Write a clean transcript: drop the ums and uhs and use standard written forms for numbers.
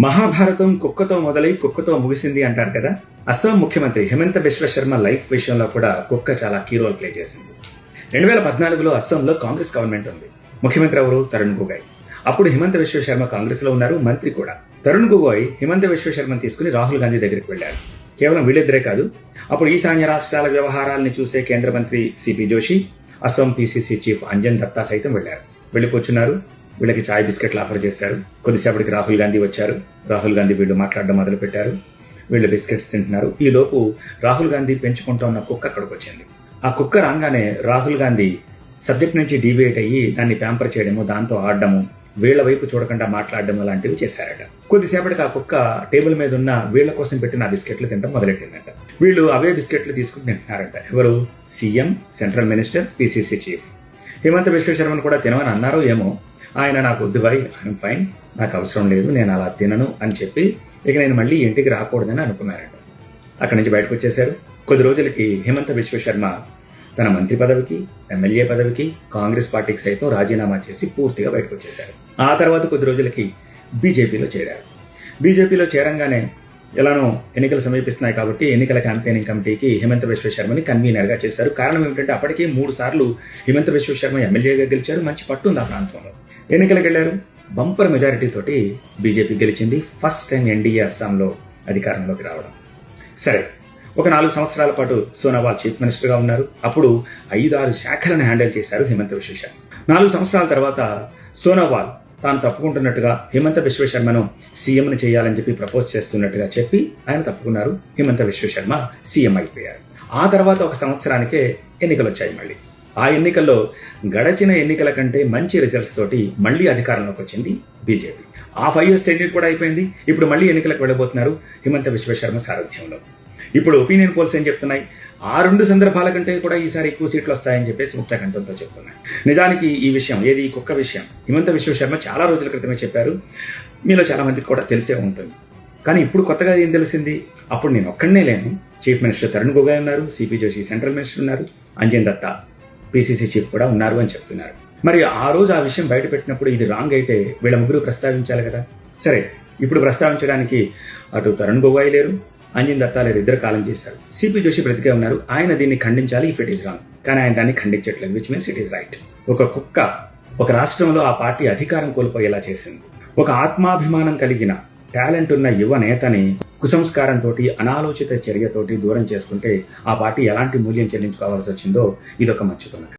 మహాభారతం కుక్కతో మొదలై కుక్కతో ముగిసింది అంటారు కదా. అస్సాం ముఖ్యమంత్రి హిమంత బిశ్వ శర్మ లైఫ్ విషయంలో కూడా కుక్క చాలా కీ రోల్ ప్లే చేసింది. 2014లో అస్సాంలో కాంగ్రెస్ గవర్నమెంట్ ఉంది. ముఖ్యమంత్రి ఎవరు? తరుణ్ గొగోయ్. అప్పుడు హిమంత బిశ్వ శర్మ కాంగ్రెస్ లో ఉన్నారు, మంత్రి కూడా. తరుణ్ గొగోయ్ హిమంత బిశ్వ శర్మను తీసుకుని రాహుల్ గాంధీ దగ్గరికి వెళ్లారు. కేవలం వీళ్ళిద్దరే కాదు, అప్పుడు ఈశాన్య రాష్ట్రాల వ్యవహారాలను చూసే కేంద్ర మంత్రి CP Joshi, Assam PCC chief Anjan Dutta సైతం వెళ్లారు. వెళ్లి కూర్చున్నారు. వీళ్ళకి చాయ్ బిస్కెట్లు ఆఫర్ చేశారు. కొద్దిసేపటికి రాహుల్ గాంధీ వచ్చారు. రాహుల్ గాంధీ వీళ్ళు మాట్లాడడం మొదలు పెట్టారు. వీళ్ళు బిస్కెట్స్ తింటున్నారు. ఈ లోపు రాహుల్ గాంధీ పెంచుకుంటూ ఉన్న కుక్క అక్కడికి వచ్చింది. ఆ కుక్క రాగానే రాహుల్ గాంధీ సబ్జెక్ట్ నుంచి డీవియేట్ అయ్యి దాన్ని ప్యాంపర్ చేయడము, దాంతో ఆడడము, వీళ్ల వైపు చూడకుండా మాట్లాడడం లాంటివి చేశారట. కొద్దిసేపటికి ఆ కుక్క టేబుల్ మీద ఉన్న వీళ్ల కోసం పెట్టిన ఆ బిస్కెట్లు తినడం మొదలెట్టిందట. వీళ్ళు అవే బిస్కెట్లు తీసుకుని తింటున్నారట. ఎవరు? CM, central minister, PCC chief. Himanta Biswa శర్మను కూడా తినమని అన్నారో ఏమో. ఆయన నాకు వద్దు భాయ్, ఐఎమ్ ఫైన్, నాకు అవసరం లేదు, నేను అలా తినను అని చెప్పి ఇక నేను మళ్ళీ ఇంటికి రాకూడదని అనుకున్నారట. అక్కడి నుంచి బయటకు వచ్చేశారు. కొద్ది రోజులకి హిమంత బిశ్వ శర్మ తన మంత్రి పదవికి, ఎమ్మెల్యే పదవికి, కాంగ్రెస్ పార్టీకి సైతం రాజీనామా చేసి పూర్తిగా బయటకు వచ్చేశారు. ఆ తర్వాత కొద్ది రోజులకి బీజేపీలో చేరారు. బీజేపీలో చేరంగానే ఎలానో ఎన్నికలు సమీపిస్తున్నాయి కాబట్టి ఎన్నికల క్యాంపెయినింగ్ కమిటీకి హిమంత బిశ్వ శర్మని కన్వీనర్ గా చేశారు. కారణం ఏమిటంటే అప్పటికే 3 సార్లు హిమంత బిశ్వ శర్మ ఎమ్మెల్యేగా గెలిచారు. మంచి పట్టు ఉంది ఆ ప్రాంతంలో. ఎన్నికలకు వెళ్లారు. బంపర్ మెజారిటీ తోటి బీజేపీ గెలిచింది. ఫస్ట్ టైం ఎన్డీఏ అస్సాంలో అధికారంలోకి రావడం. సరే, ఒక 4 సంవత్సరాల పాటు సోనోవాల్ చీఫ్ మినిస్టర్ గా ఉన్నారు. అప్పుడు 5-6 శాఖలను హ్యాండిల్ చేశారు హిమంత బిశ్వ శర్మ. 4 సంవత్సరాల తర్వాత సోనోవాల్ తాను తప్పుకుంటున్నట్టుగా హిమంత బిశ్వ శర్మను సీఎంని చేయాలని చెప్పి ప్రపోజ్ చేస్తున్నట్టుగా చెప్పి ఆయన తప్పుకున్నారు. హిమంత బిశ్వ శర్మ సీఎం అయిపోయారు. ఆ తర్వాత 1 సంవత్సరానికే ఎన్నికలు వచ్చాయి. మళ్ళీ ఆ ఎన్నికల్లో గడచిన ఎన్నికల కంటే మంచి రిజల్ట్స్ తోటి మళ్ళీ అధికారంలోకి వచ్చింది బీజేపీ. ఆ 5 ఇయర్స్ టెన్యూర్ కూడా అయిపోయింది. ఇప్పుడు మళ్ళీ ఎన్నికలకు వెళ్ళబోతున్నారు హిమంత బిశ్వ శర్మ సారథ్యంలో. ఇప్పుడు ఒపీనియన్ పోల్స్ ఏం చెప్తున్నాయి? ఆ 2 సందర్భాల కంటే కూడా ఈసారి ఎక్కువ సీట్లు వస్తాయని చెప్పేసి ముక్తకంఠంతో చెప్తున్నాయి. నిజానికి ఈ విషయం, ఏది ఈ కుక్క విషయం, హిమంత బిశ్వ శర్మ చాలా రోజుల క్రితమే చెప్పారు. మీలో చాలా మందికి కూడా తెలిసే ఉంటుంది. కానీ ఇప్పుడు కొత్తగా ఏం తెలిసింది? అప్పుడు నేను ఒక్కడనే లేను, చీఫ్ మినిస్టర్ తరుణ్ గొగోయ్ ఉన్నారు, సిపి జోషి సెంట్రల్ మినిస్టర్ ఉన్నారు, అంజన్ దత్తా పిసిసి చీఫ్ కూడా ఉన్నారు అని చెప్తున్నారు. మరి ఆ రోజు ఆ విషయం బయట పెట్టినప్పుడు ఇది రాంగ్ అయితే వీళ్ళ ముగ్గురు ప్రస్తావించాలి కదా. సరే, ఇప్పుడు ప్రస్తావించడానికి అటు తరుణ్ గొగోయ్ లేరు, అంజన్ దత్తా లేరు, ఇద్దరు కాలం చేశారు. సిపి జోషి బ్రతికే ఉన్నారు. ఆయన దీన్ని ఖండించాలి ఇఫ్ ఇట్ ఈస్ రాంగ్. కానీ ఆయన దాన్ని ఖండించట్లేదు, which means it is right. ఒక కుక్క ఒక రాష్ట్రంలో ఆ పార్టీ అధికారం కోల్పోయేలా చేసింది. ఒక ఆత్మాభిమానం కలిగిన టాలెంట్ ఉన్న యువ నేతని కుసంస్కారంతో, అనాలోచిత చర్యతోటి దూరం చేసుకుంటే ఆ పార్టీ ఎలాంటి మూల్యం చెల్లించుకోవాల్సి వచ్చిందో ఇదొక మచ్చుతున్నది.